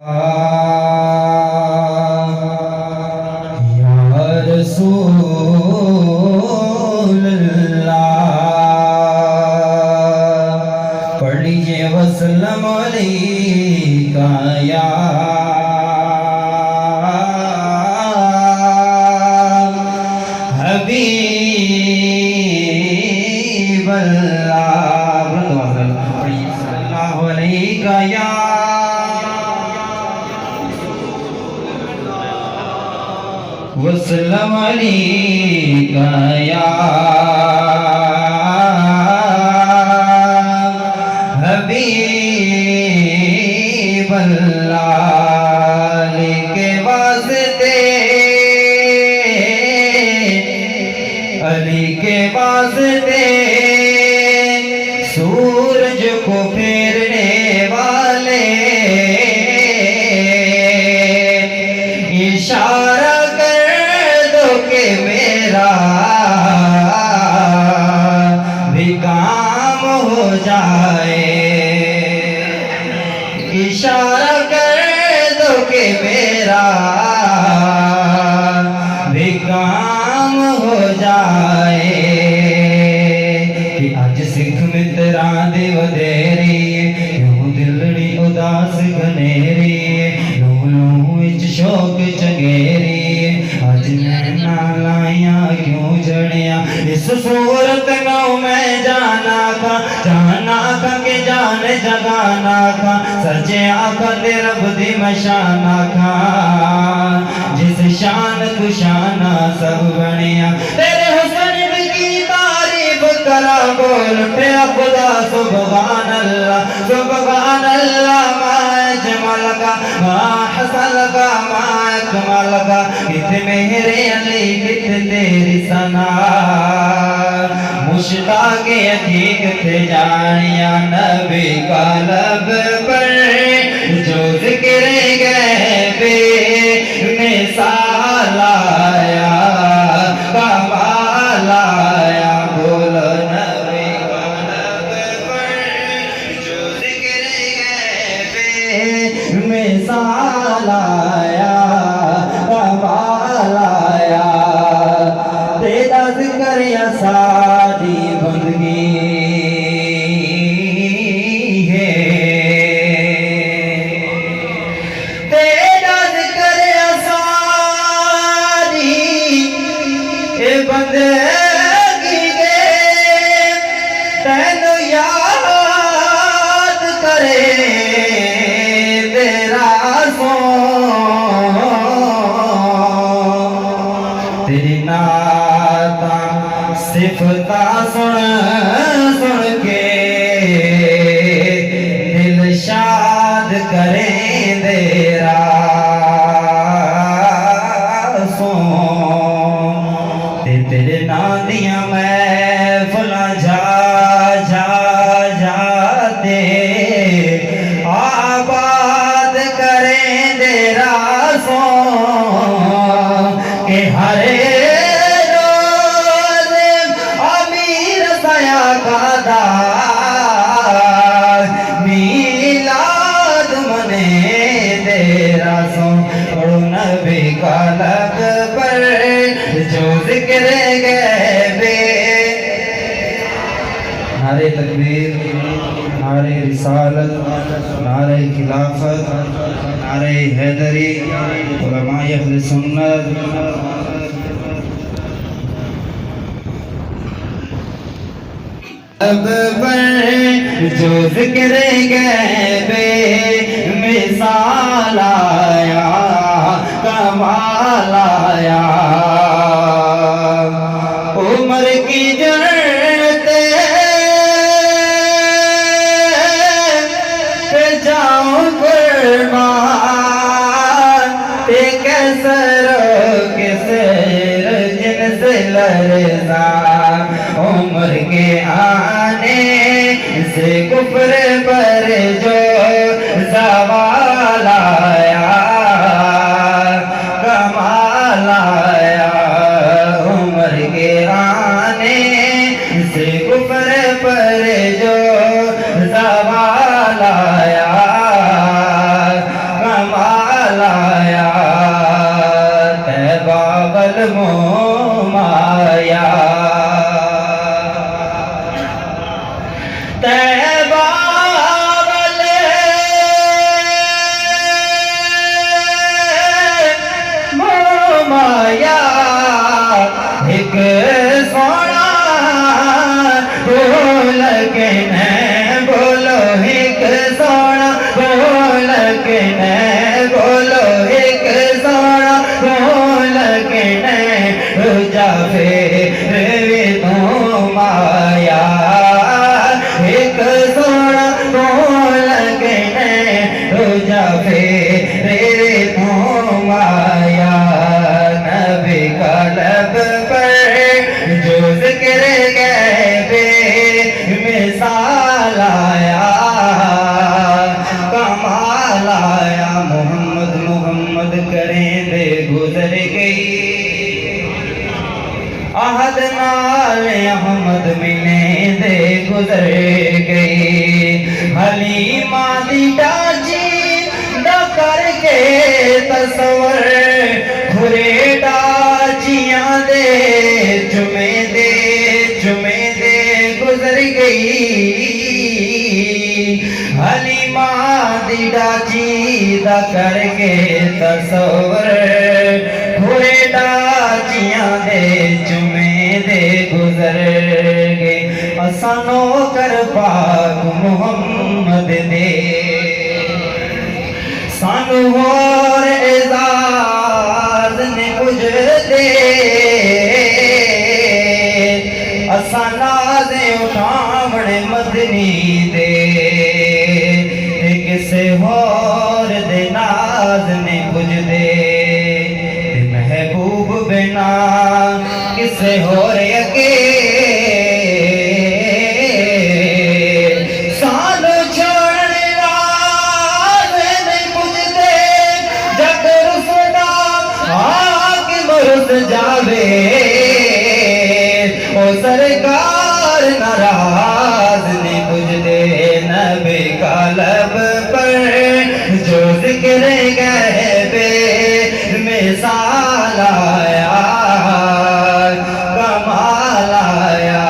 या रसूल अल्लाह, पढ़ लीजिए वसल्लम अलैका या हबीब अल्लाह, सल्लल्लाहु अलैका या वसल्लम अलैका या हबीब अल्लाह, के वास्ते अली के वास्ते सूरज को फेरने वाले इशारा मेरा भी काम हो जाए, इशारा कर दो कि मेरा भी काम हो जाए। कि अज सिख मित्रा दे वधेरी क्यों दिलड़ी उदास घनेरी, लू लू विच शौक चंगेरी, अज नैना लाइया क्यों जड़िया, इस सूरत नौ मैं जाना था के जान जगाना था, सचे आका ते रब दी मशाना खा, जिस शान कुशाना सब बनिया, तेरे हुस्न की तारीफ करा बोल पे खुदा सुभान अल्लाह, सुभान अल्लाह, मा अजमल का मा हसन का मा अकमल का, कित मेरे अली कित तेरी सना, मुश्ताक अतीक थे जानिया नबी का लब पर जो जिक्र गैबे में सालाया कमाल आया, बोलो नबी का लब पर जो जिक्र गैबे में सालाया कमाल आया, तेरा जिक्र या सादी बंदगी है, तेरा जिक्र या सादी बंदगी है, तेनू याद करे तेरा सो, तेरी नाता सिफता सुन सुन के दिल शाद करे तेरा सो, तेरे नाम दिया मैं फुला जा जा जाते आबाद करें तेरा सो, के हरे रोज अमीर सया का दार मीलाद मने तेरा सो, पढ़ो नबी का लब पर जो जिक्र गैबे, नारे तकबीर, नारे रिसालत, नारे खिलाफत, नारे हैदरी, उलमाए अहले सुन्नत, अब पर जो जिक्र गैबे मिसाल आया कमाल आया, उम्र की जड़ते पे जाऊं कुर्बान, ते कैसरों के सर जिनसे लरज़ा, उम्र के आने से कुफ्र पर जो ज़वाल एक सोना बोल के न बोलो एक सोना बोल के न बोलो एक सोना बोल के न जावे रे तो माया एक सोना बोल के न जावे रे तो माया नबी का लब पर जो जिक्र गैबे मिसाल आया कमाल आया मोहम्मद मोहम्मद करें दे गुजर गई अहद नाल अहमद मिले दे गुजर गई हलीमा दी डाजी दा करके तस्वर खुरे डाजियां दे जुमे दे गुजर गई हलीमा दी डाजी दा करके तस्वर खुरे डाजियां दे जुमे दे गुजर गए असानो कर पाक मुहम्मद दे सानू होर एजाज ने गुजरदे असा नाज़े उठावणे मदनी दे ते किसे होर दे नाज ने पुजदे ते महबूब बिना किसे होर अगे सानू छोड़ने वाले नहीं पुजदे जग रुसदा हाकिम रुस जावे ओ सरकार नाराज नहीं पुजदे नबी का लब पर जो जिक्र गैबे मिसाल आया कमाल आया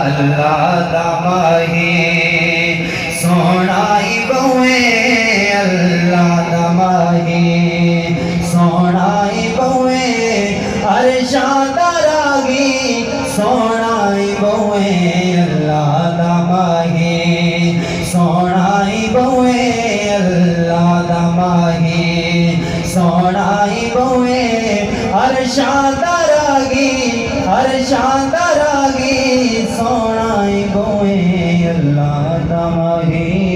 अल्लाह दा माही सोनाई बहुए अल्लाह दा माही सोनाई बहुए अरशां दा रागी सोनाई बहुए अल्लाह दा माही सोनाई बहुए अल्लाह दा माही सोनाई बहुए अरशां दा रागी सोनाई बहुए अल्लाह दा माही।